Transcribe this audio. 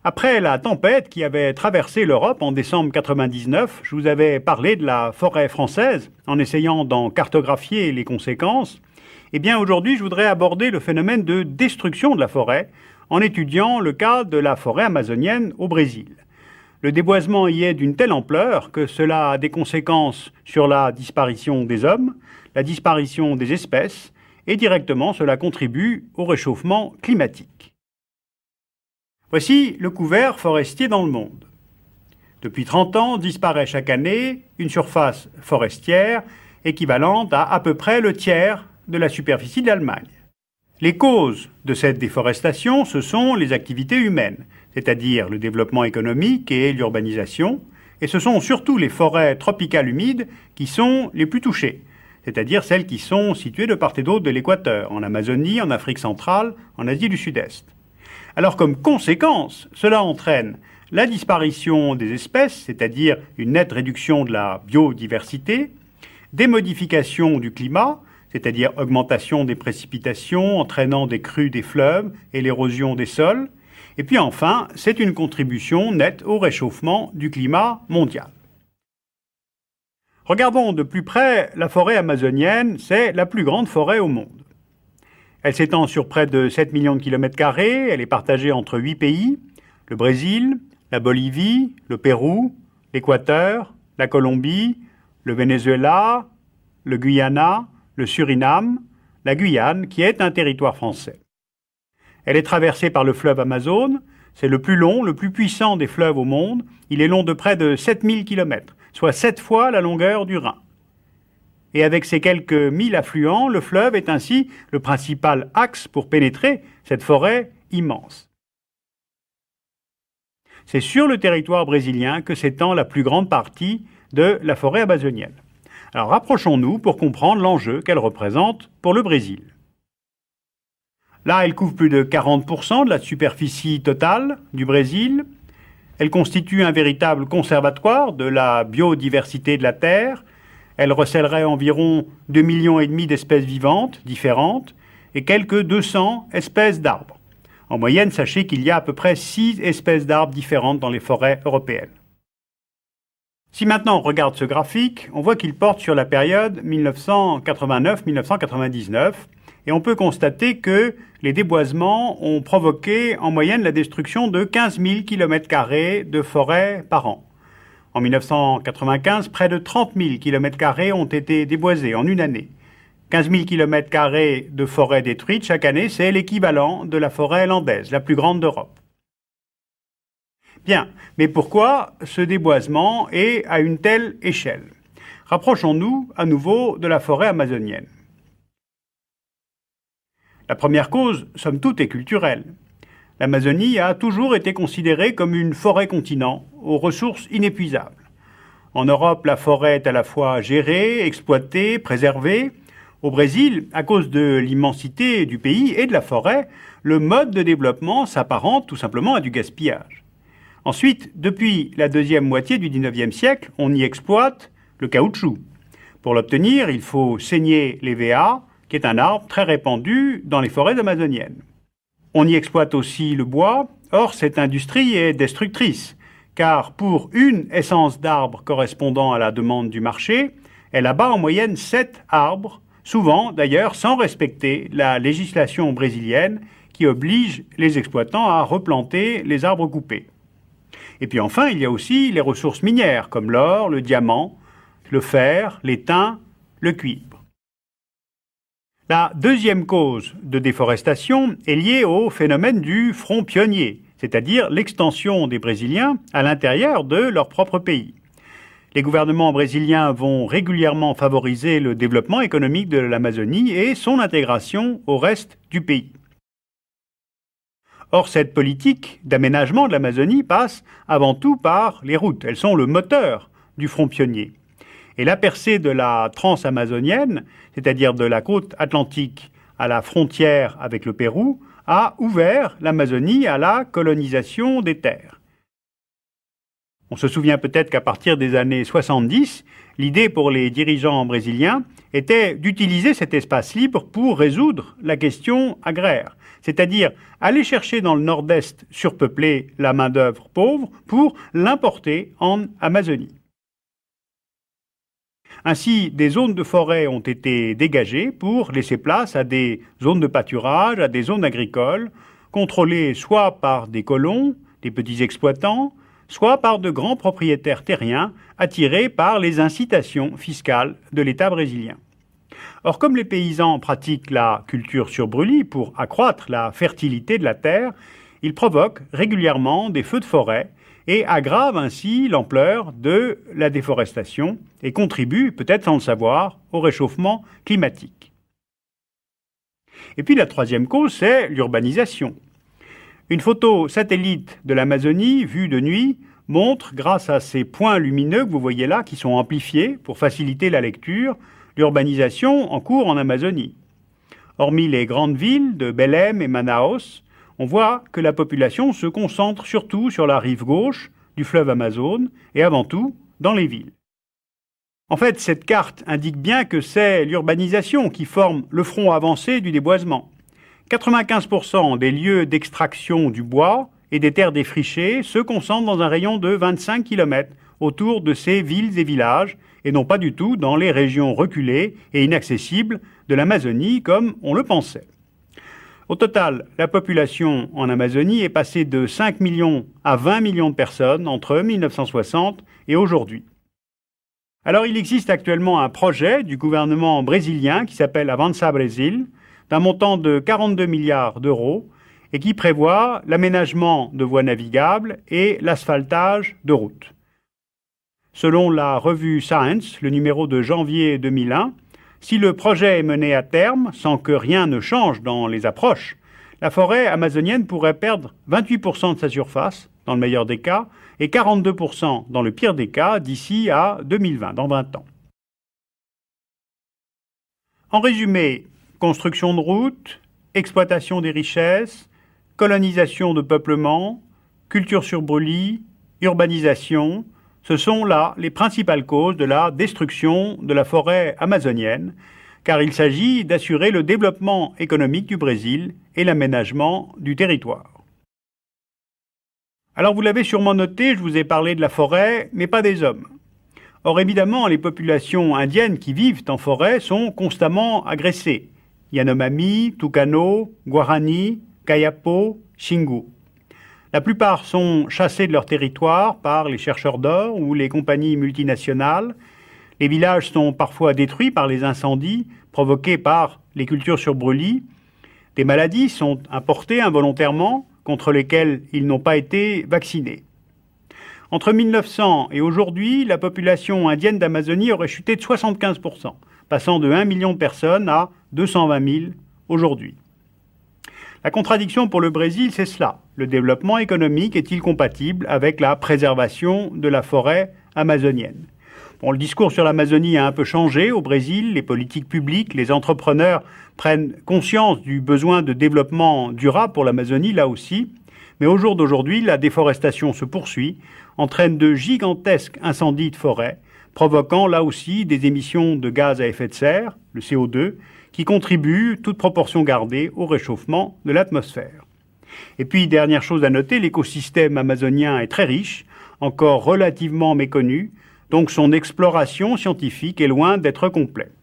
Après la tempête qui avait traversé l'Europe en décembre 1999, je vous avais parlé de la forêt française en essayant d'en cartographier les conséquences. Eh bien aujourd'hui, je voudrais aborder le phénomène de destruction de la forêt en étudiant le cas de la forêt amazonienne au Brésil. Le déboisement y est d'une telle ampleur que cela a des conséquences sur la disparition des hommes, la disparition des espèces, et directement cela contribue au réchauffement climatique. Voici le couvert forestier dans le monde. Depuis 30 ans, disparaît chaque année une surface forestière équivalente à peu près le tiers de la superficie de l'Allemagne. Les causes de cette déforestation, ce sont les activités humaines, c'est-à-dire le développement économique et l'urbanisation, et ce sont surtout les forêts tropicales humides qui sont les plus touchées, c'est-à-dire celles qui sont situées de part et d'autre de l'équateur, en Amazonie, en Afrique centrale, en Asie du Sud-Est. Alors comme conséquence, cela entraîne la disparition des espèces, c'est-à-dire une nette réduction de la biodiversité, des modifications du climat, c'est-à-dire augmentation des précipitations entraînant des crues des fleuves et l'érosion des sols, et puis enfin, c'est une contribution nette au réchauffement du climat mondial. Regardons de plus près la forêt amazonienne, c'est la plus grande forêt au monde. Elle s'étend sur près de 7 millions de kilomètres carrés, elle est partagée entre 8 pays, le Brésil, la Bolivie, le Pérou, l'Équateur, la Colombie, le Venezuela, le Guyana, le Suriname, la Guyane, qui est un territoire français. Elle est traversée par le fleuve Amazone, c'est le plus long, le plus puissant des fleuves au monde, il est long de près de 7000 km, soit 7 fois la longueur du Rhin. Et avec ses quelques 1000 affluents, le fleuve est ainsi le principal axe pour pénétrer cette forêt immense. C'est sur le territoire brésilien que s'étend la plus grande partie de la forêt amazonienne. Alors rapprochons-nous pour comprendre l'enjeu qu'elle représente pour le Brésil. Là, elle couvre plus de 40% de la superficie totale du Brésil. Elle constitue un véritable conservatoire de la biodiversité de la Terre. Elle recèlerait environ 2,5 millions d'espèces vivantes différentes et quelques 200 espèces d'arbres. En moyenne, sachez qu'il y a à peu près 6 espèces d'arbres différentes dans les forêts européennes. Si maintenant on regarde ce graphique, on voit qu'il porte sur la période 1989-1999 et on peut constater que les déboisements ont provoqué en moyenne la destruction de 15 000 km² de forêt par an. En 1995, près de 30 000 km² ont été déboisés en une année. 15 000 km² de forêt détruite chaque année, c'est l'équivalent de la forêt landaise, la plus grande d'Europe. Bien, mais pourquoi ce déboisement est à une telle échelle? Rapprochons-nous à nouveau de la forêt amazonienne. La première cause, somme toute, est culturelle. L'Amazonie a toujours été considérée comme une forêt-continent aux ressources inépuisables. En Europe, la forêt est à la fois gérée, exploitée, préservée. Au Brésil, à cause de l'immensité du pays et de la forêt, le mode de développement s'apparente tout simplement à du gaspillage. Ensuite, depuis la deuxième moitié du XIXe siècle, on y exploite le caoutchouc. Pour l'obtenir, il faut saigner l'hévéa, qui est un arbre très répandu dans les forêts amazoniennes. On y exploite aussi le bois, or cette industrie est destructrice, car pour une essence d'arbre correspondant à la demande du marché, elle abat en moyenne 7 arbres, souvent d'ailleurs sans respecter la législation brésilienne qui oblige les exploitants à replanter les arbres coupés. Et puis enfin, il y a aussi les ressources minières, comme l'or, le diamant, le fer, l'étain, le cuivre. La deuxième cause de déforestation est liée au phénomène du front pionnier, c'est-à-dire l'extension des Brésiliens à l'intérieur de leur propre pays. Les gouvernements brésiliens vont régulièrement favoriser le développement économique de l'Amazonie et son intégration au reste du pays. Or, cette politique d'aménagement de l'Amazonie passe avant tout par les routes. Elles sont le moteur du front pionnier. Et la percée de la transamazonienne, c'est-à-dire de la côte atlantique à la frontière avec le Pérou, a ouvert l'Amazonie à la colonisation des terres. On se souvient peut-être qu'à partir des années 70, l'idée pour les dirigeants brésiliens était d'utiliser cet espace libre pour résoudre la question agraire, c'est-à-dire aller chercher dans le nord-est surpeuplé la main-d'œuvre pauvre pour l'importer en Amazonie. Ainsi, des zones de forêt ont été dégagées pour laisser place à des zones de pâturage, à des zones agricoles, contrôlées soit par des colons, des petits exploitants, soit par de grands propriétaires terriens attirés par les incitations fiscales de l'État brésilien. Or, comme les paysans pratiquent la culture sur brûlis pour accroître la fertilité de la terre, ils provoquent régulièrement des feux de forêt et aggravent ainsi l'ampleur de la déforestation et contribuent, peut-être sans le savoir, au réchauffement climatique. Et puis la troisième cause, c'est l'urbanisation. Une photo satellite de l'Amazonie, vue de nuit, montre, grâce à ces points lumineux que vous voyez là, qui sont amplifiés pour faciliter la lecture, l'urbanisation en cours en Amazonie. Hormis les grandes villes de Belém et Manaus, on voit que la population se concentre surtout sur la rive gauche du fleuve Amazone et avant tout dans les villes. En fait, cette carte indique bien que c'est l'urbanisation qui forme le front avancé du déboisement. 95% des lieux d'extraction du bois et des terres défrichées se concentrent dans un rayon de 25 km autour de ces villes et villages, et non pas du tout dans les régions reculées et inaccessibles de l'Amazonie comme on le pensait. Au total, la population en Amazonie est passée de 5 millions à 20 millions de personnes entre 1960 et aujourd'hui. Alors il existe actuellement un projet du gouvernement brésilien qui s'appelle Avança Brasil, d'un montant de 42 milliards d'euros et qui prévoit l'aménagement de voies navigables et l'asphaltage de routes. Selon la revue Science, le numéro de janvier 2001, si le projet est mené à terme, sans que rien ne change dans les approches, la forêt amazonienne pourrait perdre 28% de sa surface, dans le meilleur des cas, et 42% dans le pire des cas d'ici à 2020, dans 20 ans. En résumé, construction de routes, exploitation des richesses, colonisation de peuplements, culture sur brûlis, urbanisation, ce sont là les principales causes de la destruction de la forêt amazonienne, car il s'agit d'assurer le développement économique du Brésil et l'aménagement du territoire. Alors vous l'avez sûrement noté, je vous ai parlé de la forêt, mais pas des hommes. Or évidemment, les populations indiennes qui vivent en forêt sont constamment agressées. Yanomami, Tucano, Guarani, Kayapo, Xingu. La plupart sont chassés de leur territoire par les chercheurs d'or ou les compagnies multinationales. Les villages sont parfois détruits par les incendies provoqués par les cultures sur brûlis. Des maladies sont importées involontairement contre lesquelles ils n'ont pas été vaccinés. Entre 1900 et aujourd'hui, la population indienne d'Amazonie aurait chuté de 75%, passant de 1 million de personnes à 220 000 aujourd'hui. La contradiction pour le Brésil, c'est cela. Le développement économique est-il compatible avec la préservation de la forêt amazonienne ? Bon, le discours sur l'Amazonie a un peu changé au Brésil. Les politiques publiques, les entrepreneurs prennent conscience du besoin de développement durable pour l'Amazonie, là aussi. Mais au jour d'aujourd'hui, la déforestation se poursuit, entraîne de gigantesques incendies de forêt, provoquant là aussi des émissions de gaz à effet de serre, le CO2, qui contribuent, toute proportion gardée, au réchauffement de l'atmosphère. Et puis, dernière chose à noter, l'écosystème amazonien est très riche, encore relativement méconnu, donc son exploration scientifique est loin d'être complète.